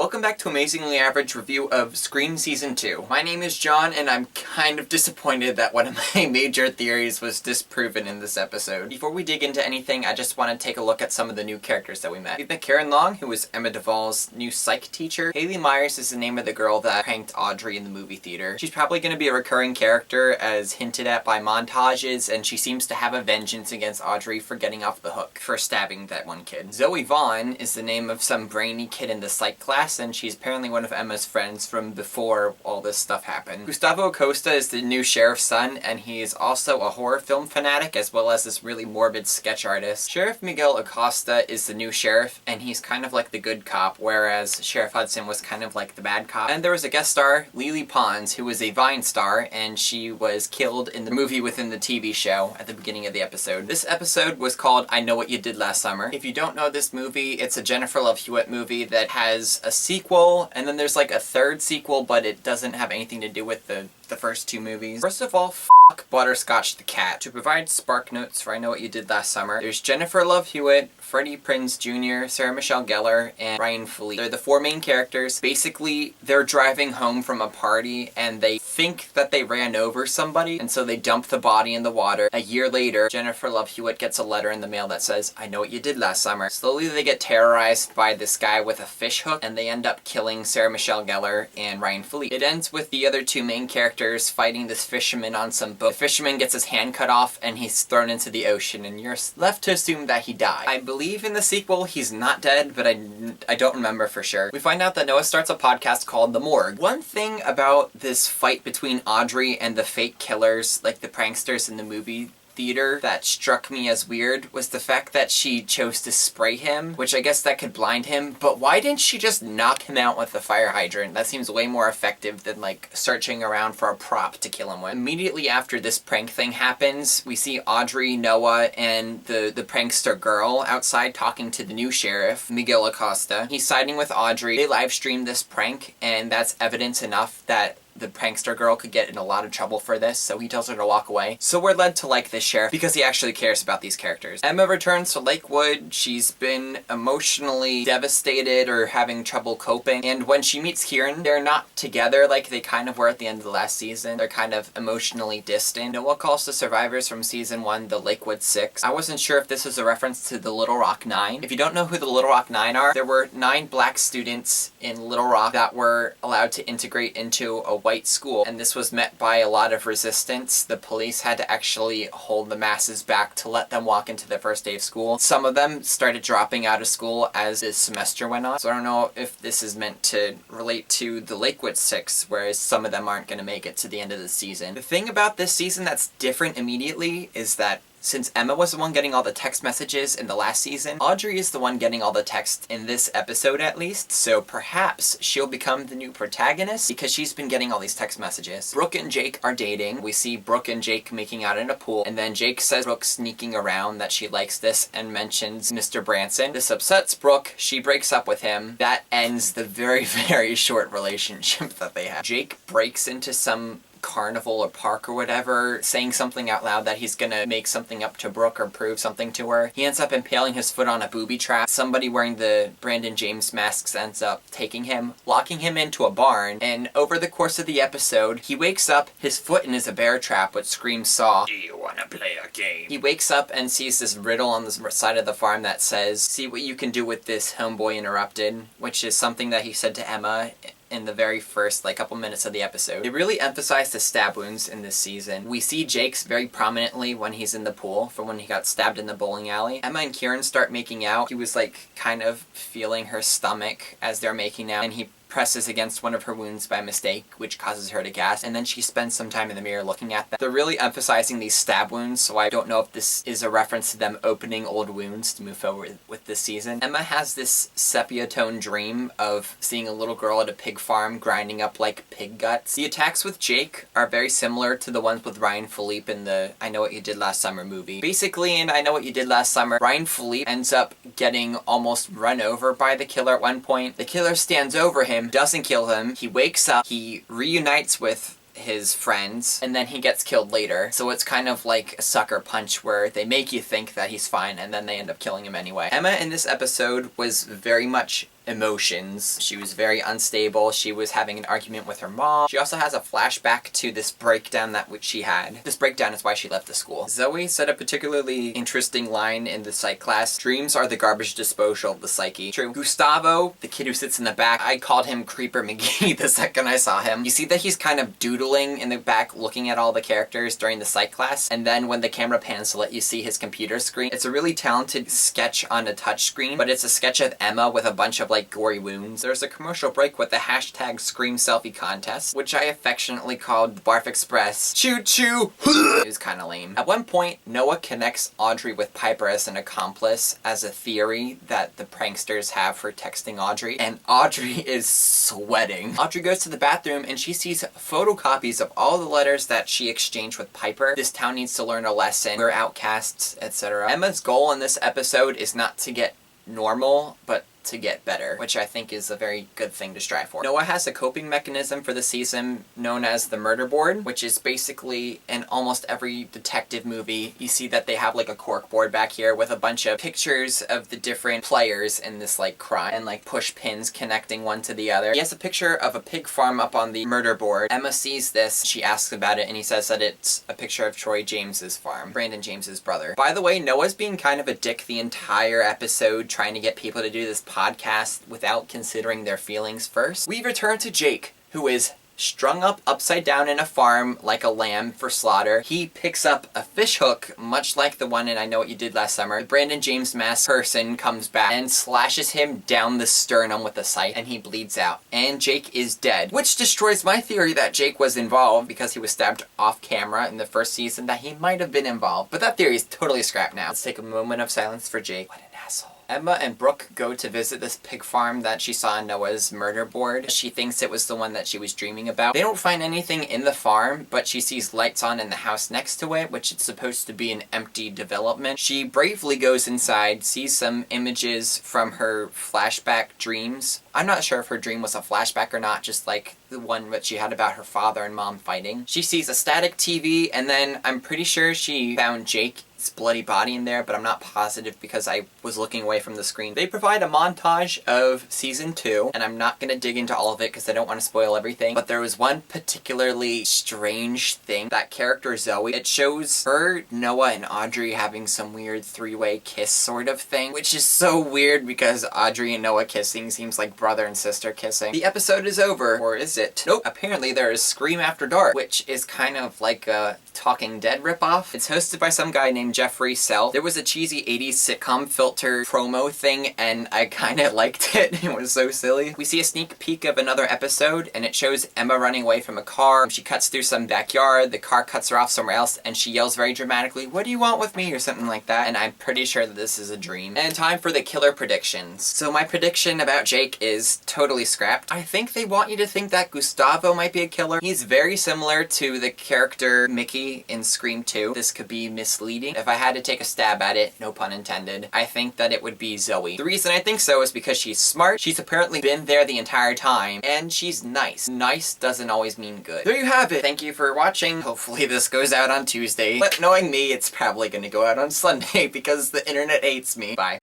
Welcome back to Amazingly Average review of Scream Season 2. My name is John, and I'm kind of disappointed that one of my major theories was disproven in this episode. Before we dig into anything, I just want to take a look at some of the new characters that we met. We met Karen Long, who was Emma Duvall's new psych teacher. Haley Myers is the name of the girl that pranked Audrey in the movie theater. She's probably going to be a recurring character, as hinted at by montages, and she seems to have a vengeance against Audrey for getting off the hook for stabbing that one kid. Zoe Vaughn is the name of some brainy kid in the psych class, and she's apparently one of Emma's friends from before all this stuff happened. Gustavo Acosta is the new sheriff's son, and he's also a horror film fanatic as well as this really morbid sketch artist. Sheriff Miguel Acosta is the new sheriff, and he's kind of like the good cop, whereas Sheriff Hudson was kind of like the bad cop. And there was a guest star, Lily Pons, who was a Vine star, and she was killed in the movie within the TV show at the beginning of the episode. This episode was called I Know What You Did Last Summer. If you don't know this movie, it's a Jennifer Love Hewitt movie that has a sequel, and then there's like a third sequel, but it doesn't have anything to do with the first two movies. First of all, fuck Butterscotch the cat. To provide spark notes for I Know What You Did Last Summer, there's Jennifer Love Hewitt, Freddie Prinze Jr., Sarah Michelle Gellar, and Ryan Philippe. They're the four main characters. Basically, they're driving home from a party, and they think that they ran over somebody, and so they dump the body in the water. A year later, Jennifer Love Hewitt gets a letter in the mail that says, I know what you did last summer. Slowly, they get terrorized by this guy with a fish hook, and they end up killing Sarah Michelle Gellar and Ryan Philippe. It ends with the other two main characters fighting this fisherman on some boat. The fisherman gets his hand cut off, and he's thrown into the ocean, and you're left to assume that he died. I believe in the sequel he's not dead, but I don't remember for sure. We find out that Noah starts a podcast called The Morgue. One thing about this fight between Audrey and the fake killers, like the pranksters in the movie theater, that struck me as weird was the fact that she chose to spray him, which I guess that could blind him, but why didn't she just knock him out with the fire hydrant? That seems way more effective than like searching around for a prop to kill him with. Immediately after this prank thing happens, we see Audrey, Noah, and the prankster girl outside talking to the new sheriff, Miguel Acosta. He's siding with Audrey. They live stream this prank, and that's evidence enough that the prankster girl could get in a lot of trouble for this, so he tells her to walk away. So we're led to like this sheriff because he actually cares about these characters. Emma returns to Lakewood. She's been emotionally devastated or having trouble coping, and when she meets Kieran, they're not together like they kind of were at the end of the last season. They're kind of emotionally distant. Noah calls the survivors from season 1 the Lakewood Six. I wasn't sure if this was a reference to the Little Rock Nine. If you don't know who the Little Rock Nine are, there were 9 black students in Little Rock that were allowed to integrate into a white school, and this was met by a lot of resistance. The police had to actually hold the masses back to let them walk into their first day of school. Some of them started dropping out of school as the semester went on, so I don't know if this is meant to relate to the Lakewood Six, whereas some of them aren't going to make it to the end of the season. The thing about this season that's different immediately is that since Emma was the one getting all the text messages in the last season, Audrey is the one getting all the text in this episode at least, so perhaps she'll become the new protagonist because she's been getting all these text messages. Brooke and Jake are dating. We see Brooke and Jake making out in a pool, and then Jake says Brooke's sneaking around, that she likes this, and mentions Mr. Branson. This upsets Brooke. She breaks up with him. That ends the very, very short relationship that they have. Jake breaks into some carnival or park or whatever, saying something out loud that he's gonna make something up to Brooke or prove something to her. He ends up impaling his foot on a booby trap. Somebody wearing the Brandon James masks ends up taking him, locking him into a barn, and over the course of the episode, he wakes up, his foot in is a bear trap, which screams Saw. Do you wanna play a game? He wakes up and sees this riddle on the side of the farm that says, see what you can do with this, homeboy interrupted, which is something that he said to Emma in the very first couple minutes of the episode. They really emphasized the stab wounds in this season. We see Jake's very prominently when he's in the pool from when he got stabbed in the bowling alley. Emma and Kieran start making out. He was kind of feeling her stomach as they're making out, and he presses against one of her wounds by mistake, which causes her to gasp, and then she spends some time in the mirror looking at them. They're really emphasizing these stab wounds, so I don't know if this is a reference to them opening old wounds to move forward with this season. Emma has this sepia-tone dream of seeing a little girl at a pig farm grinding up pig guts. The attacks with Jake are very similar to the ones with Ryan Philippe in the I Know What You Did Last Summer movie. Basically, in I Know What You Did Last Summer, Ryan Philippe ends up getting almost run over by the killer at one point. The killer stands over him, doesn't kill him, he wakes up, he reunites with his friends, and then he gets killed later. So it's kind of like a sucker punch where they make you think that he's fine and then they end up killing him anyway. Emma in this episode was very much emotions. She was very unstable. She was having an argument with her mom. She also has a flashback to this breakdown that which she had. This breakdown is why she left the school. Zoe said a particularly interesting line in the psych class. Dreams are the garbage disposal of the psyche. True. Gustavo, the kid who sits in the back, I called him Creeper McGee the second I saw him. You see that he's kind of doodling in the back, looking at all the characters during the psych class, and then when the camera pans to let you see his computer screen, it's a really talented sketch on a touch screen, but it's a sketch of Emma with a bunch of like gory wounds. There's a commercial break with the hashtag Scream Selfie Contest, which I affectionately called Barf Express. Choo choo! It was kind of lame. At one point, Noah connects Audrey with Piper as an accomplice as a theory that the pranksters have for texting Audrey, and Audrey is sweating. Audrey goes to the bathroom and she sees photocopies of all the letters that she exchanged with Piper. This town needs to learn a lesson. We're outcasts, etc. Emma's goal in this episode is not to get normal, but to get better, which I think is a very good thing to strive for. Noah has a coping mechanism for the season known as the murder board, which is basically in almost every detective movie, you see that they have like a cork board back here with a bunch of pictures of the different players in this like crime and like push pins connecting one to the other. He has a picture of a pig farm up on the murder board. Emma sees this, she asks about it, and he says that it's a picture of Troy James's farm, Brandon James's brother. By the way, Noah's being kind of a dick the entire episode, trying to get people to do this podcast without considering their feelings first. We return to Jake, who is strung up upside down in a farm like a lamb for slaughter. He picks up a fish hook, much like the one in I Know What You Did Last Summer. The Brandon James masked person comes back and slashes him down the sternum with a scythe, and he bleeds out. And Jake is dead, which destroys my theory that Jake was involved because he was stabbed off camera in the first season, that he might have been involved. But that theory is totally scrapped now. Let's take a moment of silence for Jake. What an asshole. Emma and Brooke go to visit this pig farm that she saw in Noah's murder board. She thinks it was the one that she was dreaming about. They don't find anything in the farm, but she sees lights on in the house next to it, which is supposed to be an empty development. She bravely goes inside, sees some images from her flashback dreams. I'm not sure if her dream was a flashback or not, just like the one that she had about her father and mom fighting. She sees a static TV, and then I'm pretty sure she found Jake's bloody body in there, but I'm not positive because I was looking away from the screen. They provide a montage of season 2, and I'm not going to dig into all of it because I don't want to spoil everything, but there was one particularly strange thing. That character Zoe, it shows her, Noah, and Audrey having some weird three-way kiss sort of thing, which is so weird because Audrey and Noah kissing seems like brother and sister kissing. The episode is over, or is it? Nope. Apparently there is Scream After Dark, which is kind of like a Talking Dead ripoff. It's hosted by some guy named Jeffrey Self. There was a cheesy 80s sitcom filter promo thing, and I kind of liked it. It was so silly. We see a sneak peek of another episode, and it shows Emma running away from a car. She cuts through some backyard, the car cuts her off somewhere else, and she yells very dramatically, "What do you want with me?" or something like that, and I'm pretty sure that this is a dream. And time for the killer predictions. So my prediction about Jake is totally scrapped. I think they want you to think that Gustavo might be a killer. He's very similar to the character Mickey in Scream 2. This could be misleading. If I had to take a stab at it, no pun intended, I think that it would be Zoe. The reason I think so is because she's smart, she's apparently been there the entire time, and she's nice. Nice doesn't always mean good. There you have it! Thank you for watching. Hopefully this goes out on Tuesday, but knowing me, it's probably gonna go out on Sunday because the internet hates me. Bye.